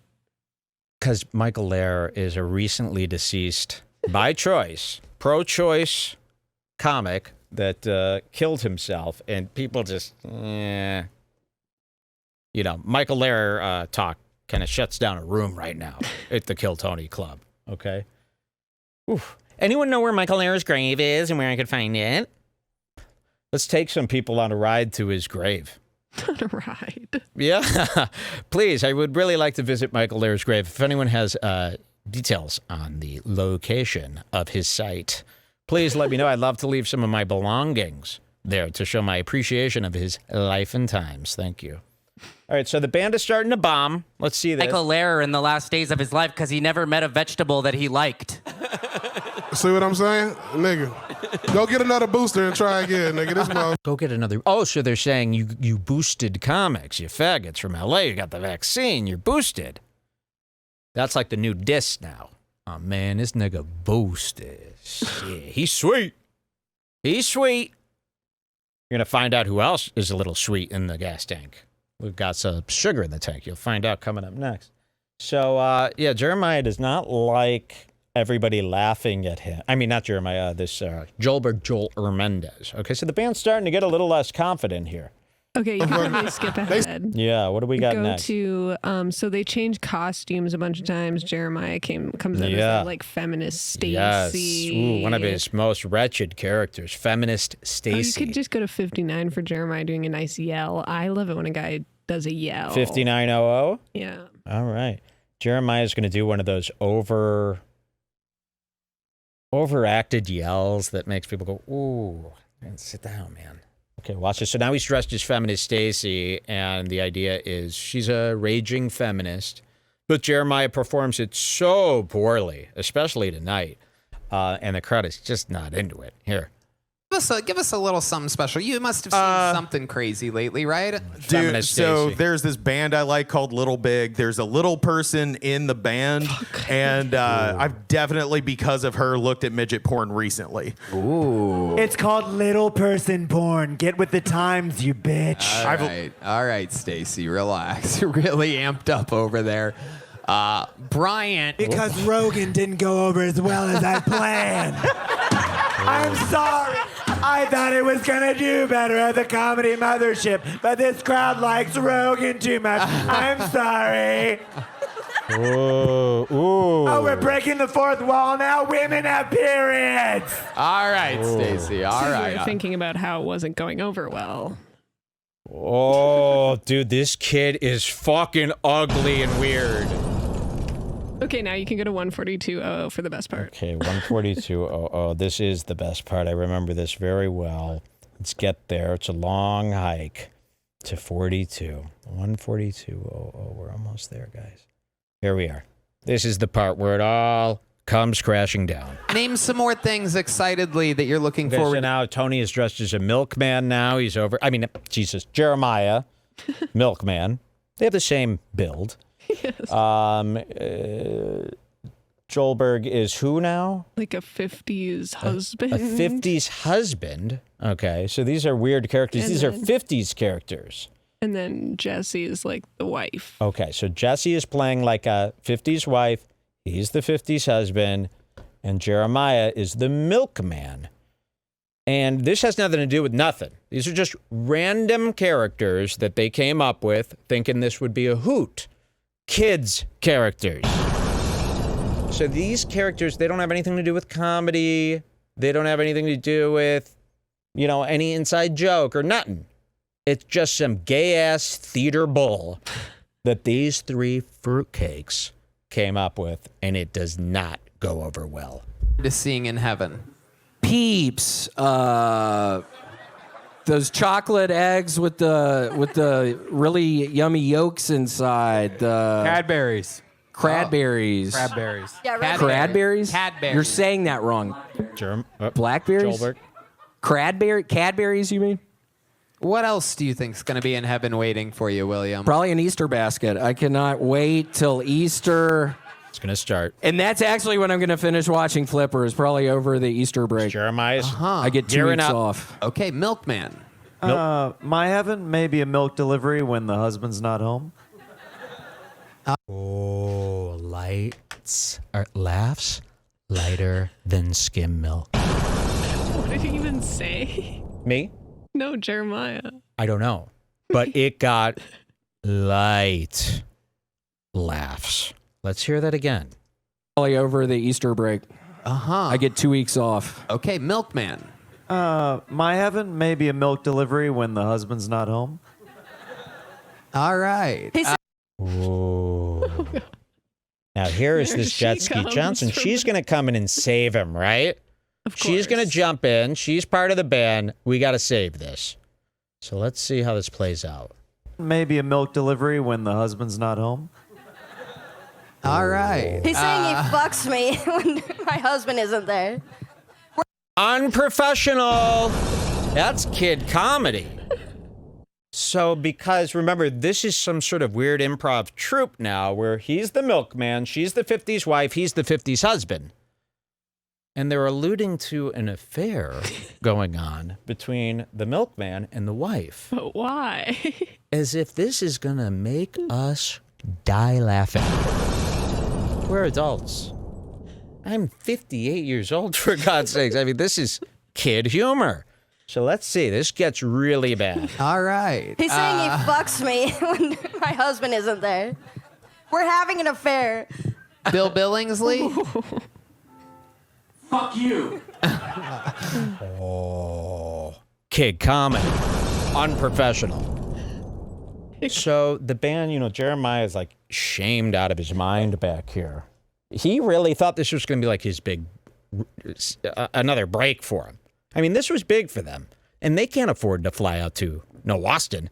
Because Michael Lehrer is a recently deceased, by choice, pro-choice comic that killed himself, and people just, Michael Lehrer talk kind of shuts down a room right now at the Kill Tony Club, okay? Oof. Anyone know where Michael Lehrer's grave is and where I could find it? Let's take some people on a ride to his grave. On a ride. Yeah, please. I would really like to visit Michael Lehrer's grave. If anyone has details on the location of his site, please let me know. I'd love to leave some of my belongings there to show my appreciation of his life and times. Thank you. All right, so the band is starting to bomb. Let's see this. Michael Lehrer in the last days of his life because he never met a vegetable that he liked. See what I'm saying? Nigga, go get another booster and try again, nigga. This mother. Go get another. Oh, so they're saying you boosted comics, you faggots from LA. You got the vaccine. You're boosted. That's like the new diss now. Oh, man, this nigga boosted. Shit, he's sweet. He's sweet. You're going to find out who else is a little sweet in the gas tank. We've got some sugar in the tank. You'll find out coming up next. So, Jeremiah does not like everybody laughing at him. I mean, not Jeremiah, this Joel Hernandez. Okay, so the band's starting to get a little less confident here. Okay, you can probably skip ahead. Yeah, what do we got Go next? to so they changed costumes a bunch of times. Jeremiah comes out as that, like feminist Stacy. Yes. Ooh, one of his most wretched characters, feminist Stacy. You could just go to 59 for Jeremiah doing a nice yell. I love it when a guy does a yell. 5900? Yeah. All right. Jeremiah's going to do one of those overacted yells that makes people go, ooh, man, sit down, man. Okay, watch this. So now he's dressed as feminist Stacy, and the idea is she's a raging feminist, but Jeremiah performs it so poorly, especially tonight, and the crowd is just not into it. Here. Give us a little something special. You must have seen something crazy lately, right? Dude, so there's this band I like called Little Big. There's a little person in the band, and I've definitely, because of her, looked at midget porn recently. Ooh. It's called little person porn. Get with the times, you bitch. All right, Stacy, relax. You're really amped up over there. Bryant. Because Rogan didn't go over as well as I planned. I'm sorry. I thought it was going to do better at the Comedy Mothership, but this crowd likes Rogan too much. I'm sorry. Ooh. Oh, we're breaking the fourth wall now. Women have periods. All right, Stacy. All right. You're thinking about how it wasn't going over well. Oh, dude, this kid is fucking ugly and weird. Okay, now you can go to 142.00 for the best part. Okay, 142.00. This is the best part. I remember this very well. Let's get there. It's a long hike to 42. 142.00. We're almost there, guys. Here we are. This is the part where it all comes crashing down. Name some more things excitedly that you're looking Okay, forward so now Tony is dressed as a milkman now. He's over. I mean, Jesus, Jeremiah, milkman. They have the same build. Yes. Joelberg is who now? Like a 50s husband. A 50s husband. Okay, so these are weird characters. And these are 50s characters. And then Jesse is like the wife. Okay, so Jesse is playing like a 50s wife. He's the 50s husband. And Jeremiah is the milkman. And this has nothing to do with nothing. These are just random characters that they came up with thinking this would be a hoot. Kids characters. So these characters, they don't have anything to do with comedy. They don't have anything to do with, any inside joke or nothing. It's just some gay-ass theater bull that these three fruitcakes came up with, and it does not go over well. To seeing in heaven. Peeps. Those chocolate eggs with the really yummy yolks inside. The Cadberries. Cradberries. Crabberries. Yeah, Cradberries? Cadberries. You're saying that wrong. Blackberries? Joelberg. Cadberries, you mean? What else do you think's going to be in heaven waiting for you, William? Probably an Easter basket. I cannot wait till Easter. It's going to start. And that's actually when I'm going to finish watching Flippers, probably over the Easter break. Jeremiah's. I get 2 weeks off. Okay, Milkman. My heaven may be a milk delivery when the husband's not home. Oh, laughs lighter than skim milk. What did he even say? Me? No, Jeremiah. I don't know. But it got light laughs. Let's hear that again. Probably over the Easter break. I get 2 weeks off. Okay, Milkman. My heaven may be a milk delivery when the husband's not home. All right. Ooh. Now here is this jet ski Johnson. She's going to come in and save him, right? Of course. She's going to jump in. She's part of the band. We got to save this. So let's see how this plays out. Maybe a milk delivery when the husband's not home. All right. He's saying he fucks me when my husband isn't there. Unprofessional. That's kid comedy. So because, remember, this is some sort of weird improv troupe now where he's the milkman, she's the 50s wife, he's the 50s husband. And they're alluding to an affair going on between the milkman and the wife. But why? As if this is going to make us die laughing. We're adults. I'm 58 years old, for God's sakes. I mean, this is kid humor. So let's see. This gets really bad. All right. He's saying he fucks me when my husband isn't there. We're having an affair. Bill Billingsley? Fuck you. Oh. Kid comedy. Unprofessional. So the band, Jeremiah is like shamed out of his mind back here. He really thought this was going to be like his big, another break for him. I mean, this was big for them. And they can't afford to fly out to Austin,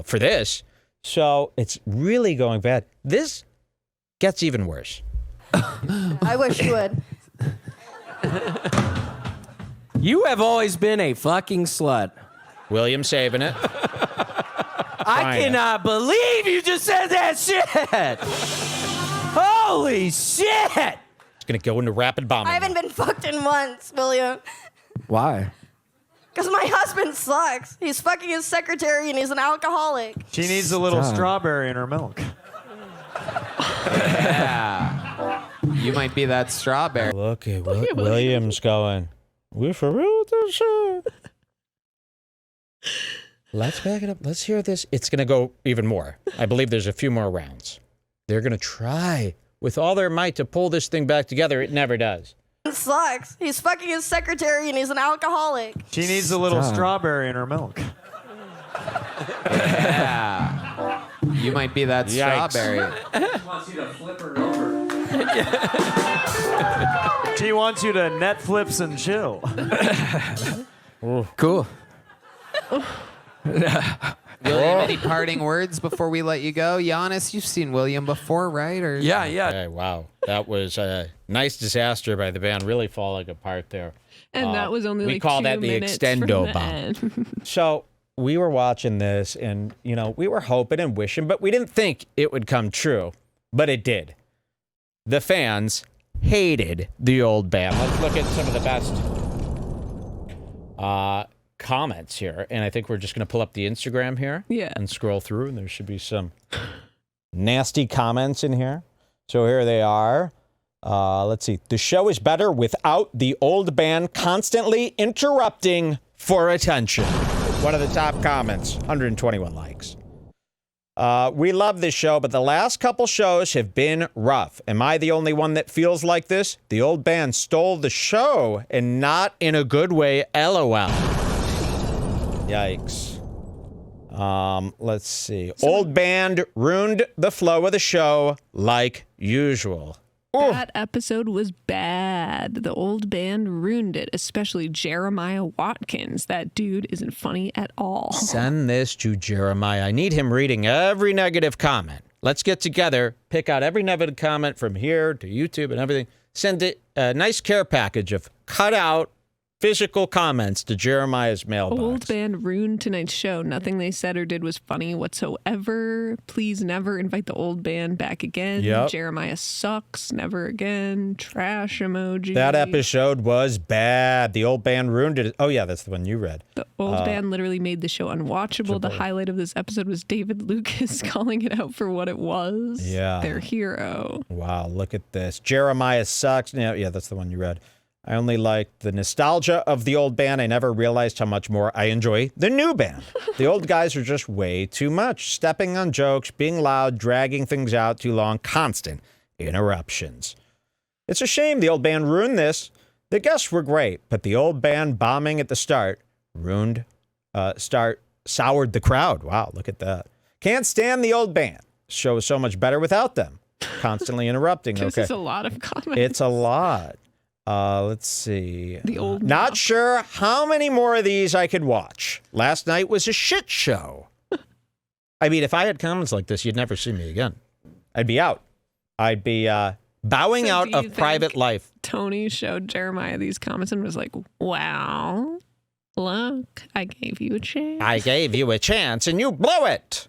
for this. So it's really going bad. This gets even worse. I wish you would. You have always been a fucking slut. William saving it. I cannot believe you just said that shit. Holy shit. It's going to go into rapid bombing. I haven't been fucked in months, William. Why? Because my husband sucks. He's fucking his secretary and he's an alcoholic. She needs a little strawberry in her milk. Yeah. You might be that strawberry. Look at William's going. We for real with this shit? Let's back it up. Let's hear this. It's going to go even more. I believe there's a few more rounds. They're going to try with all their might to pull this thing back together. It never does. He sucks. He's fucking his secretary and he's an alcoholic. She needs a little strawberry in her milk. Yeah. You might be that strawberry. He wants you to flip her over. She wants you to Netflix and chill. Cool. William, any parting words before we let you go? Giannis, you've seen William before, right? Or Yeah. Okay, wow. That was a nice disaster by the band, really falling apart there. And that was only we like call 2 that the minutes extendo from the bomb. end. So we were watching this and, we were hoping and wishing, but we didn't think it would come true. But it did. The fans hated the old band. Let's look at some of the best comments here. And I think we're just going to pull up the Instagram here and scroll through. And there should be some nasty comments in here. So here they are. Let's see. The show is better without the old band constantly interrupting for attention. One of the top comments, 121 likes. We love this show, but the last couple shows have been rough. Am I the only one that feels like this? The old band stole the show and not in a good way, LOL. Yikes. Let's see. Old band ruined the flow of the show like usual. That episode was bad. The old band ruined it, especially Jeremiah Watkins. That dude isn't funny at all. Send this to Jeremiah. I need him reading every negative comment. Let's get together, pick out every negative comment from here to YouTube and everything. Send it a nice care package of cut out physical comments to Jeremiah's mailbox. Old band ruined tonight's show. Nothing they said or did was funny whatsoever. Please never invite the old band back again. Yep. Jeremiah sucks. Never again. Trash emoji. That episode was bad. The old band ruined it. Oh, yeah, that's the one you read. The old band literally made the show unwatchable. The highlight of this episode was David Lucas calling it out for what it was. Yeah. Their hero. Wow, look at this. Jeremiah sucks. Yeah, that's the one you read. I only liked the nostalgia of the old band. I never realized how much more I enjoy the new band. The old guys are just way too much. Stepping on jokes, being loud, dragging things out too long, constant interruptions. It's a shame the old band ruined this. The guests were great, but the old band bombing at the start soured the crowd. Wow, look at that. Can't stand the old band. Show is so much better without them. Constantly interrupting. This is a lot of comments. It's a lot. Let's see. The old Not sure how many more of these I could watch. Last night was a shit show. I mean, if I had comments like this, you'd never see me again. I'd be out. I'd be bowing out of private life. Tony showed Jeremiah these comments and was like, wow, look, I gave you a chance. I gave you a chance and you blew it.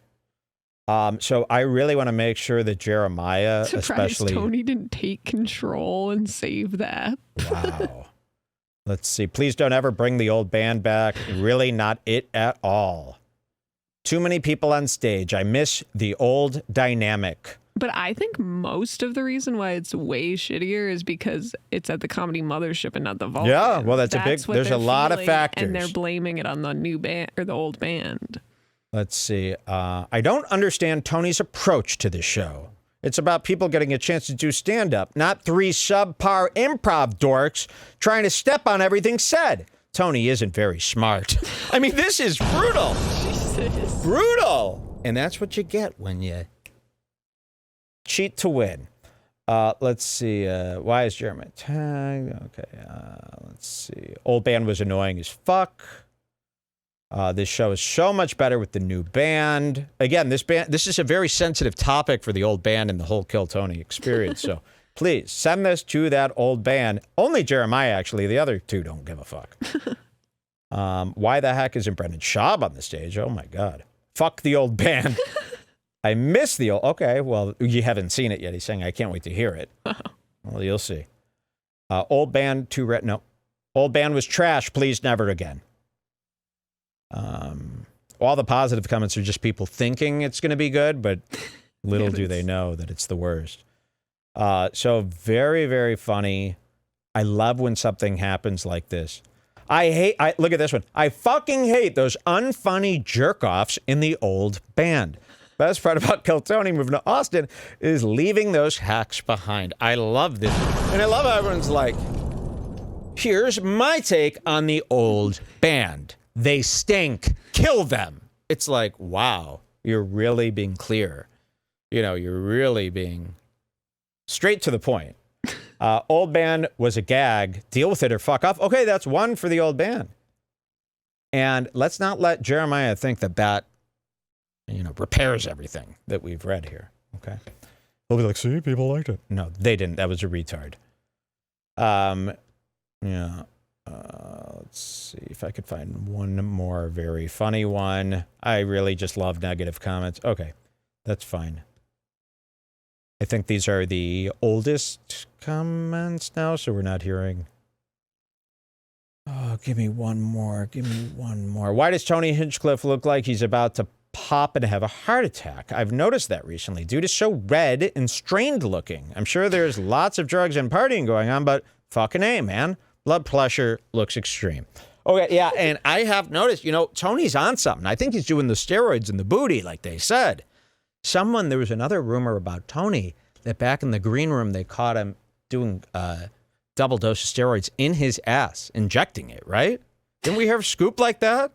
So I really want to make sure that Jeremiah, especially Tony didn't take control and save that. Wow. Let's see. Please don't ever bring the old band back. Really not it at all. Too many people on stage. I miss the old dynamic. But I think most of the reason why it's way shittier is because it's at the Comedy Mothership and not the Vault. Yeah, well, there's a lot of factors. And they're blaming it on the new band or the old band. Let's see. I don't understand Tony's approach to the show. It's about people getting a chance to do stand-up, not three subpar improv dorks trying to step on everything said. Tony isn't very smart. I mean, this is brutal. Jesus. Brutal. And that's what you get when you cheat to win. Let's see. Why is Jeremy tagged? Okay. Let's see. Old band was annoying as fuck. This show is so much better with the new band. Again, this is a very sensitive topic for the old band and the whole Kill Tony experience. So please send this to that old band. Only Jeremiah, actually. The other two don't give a fuck. Why the heck isn't Brendan Schaub on the stage? Oh, my God. Fuck the old band. I miss the old... Okay, well, you haven't seen it yet. He's saying, I can't wait to hear it. Well, you'll see. Old band, no. Old band was trash. Please never again. All the positive comments are just people thinking it's going to be good, but little do they know that it's the worst. So very, very funny. I love when something happens like this. Look at this one. I fucking hate those unfunny jerk-offs in the old band. Best part about Kill Tony moving to Austin is leaving those hacks behind. I love this. And I love how everyone's like, here's my take on the old band. They stink. Kill them. It's like, wow, you're really being clear. You know, you're really being straight to the point. Old band was a gag. Deal with it or fuck off. Okay, that's one for the old band. And let's not let Jeremiah think that, repairs everything that we've read here. Okay. He'll be like, see, people liked it. No, they didn't. That was a retard. Yeah. Let's see if I could find one more very funny one. I really just love negative comments. Okay, that's fine. I think these are the oldest comments now, so we're not hearing. Oh, give me one more. Give me one more. Why does Tony Hinchcliffe look like he's about to pop and have a heart attack? I've noticed that recently. Dude is so red and strained looking. I'm sure there's lots of drugs and partying going on, but fucking A, man. Blood pressure looks extreme. Okay, yeah, and I have noticed, Tony's on something. I think he's doing the steroids in the booty, like they said. There was another rumor about Tony that back in the green room, they caught him doing a double dose of steroids in his ass, injecting it, right? Didn't we hear a scoop like that?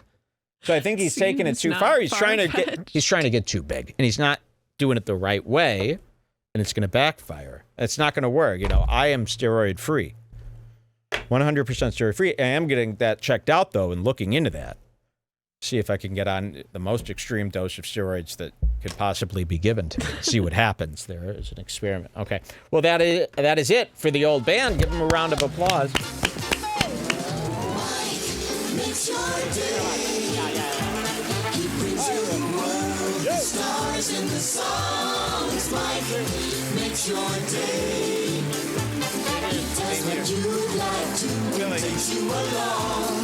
So I think he's taking it too far. He's trying to get too big, and he's not doing it the right way, and it's going to backfire. It's not going to work. I am steroid free, 100% steroid free. I am getting that checked out though, and looking into that. See if I can get on the most extreme dose of steroids that could possibly be given to me. See what happens. There is an experiment. Okay. Well, that is it for the old band. Give them a round of applause. Stars in the songs, Mike makes your day. He does what you'd like to, takes you along.